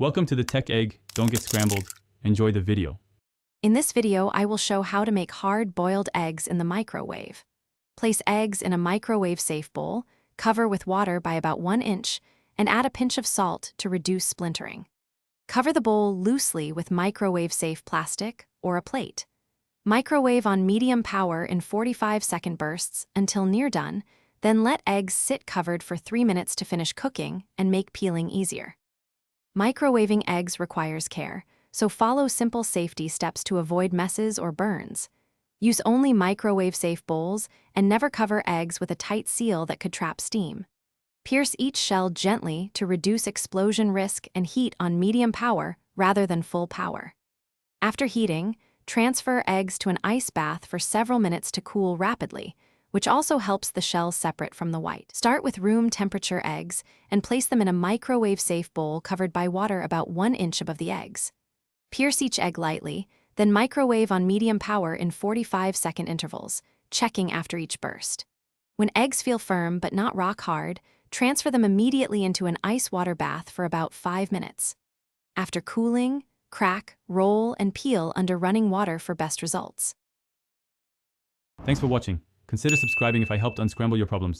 Welcome to the Tech Egg. Don't get scrambled. Enjoy the video. In this video, I will show how to make hard-boiled eggs in the microwave. Place eggs in a microwave-safe bowl, cover with water by about 1 inch, and add a pinch of salt to reduce splintering. Cover the bowl loosely with microwave-safe plastic or a plate. Microwave on medium power in 45-second bursts until near done, then let eggs sit covered for 3 minutes to finish cooking and make peeling easier. Microwaving eggs requires care, so follow simple safety steps to avoid messes or burns. Use only microwave-safe bowls and never cover eggs with a tight seal that could trap steam. Pierce each shell gently to reduce explosion risk and heat on medium power rather than full power. After heating, transfer eggs to an ice bath for several minutes to cool rapidly, which also helps the shells separate from the white. Start with room temperature eggs and place them in a microwave-safe bowl covered by water about 1 inch above the eggs. Pierce each egg lightly, then microwave on medium power in 45-second intervals, checking after each burst. When eggs feel firm but not rock hard, transfer them immediately into an ice water bath for about 5 minutes. After cooling, crack, roll, and peel under running water for best results. Thanks for watching. Consider subscribing if I helped unscramble your problems.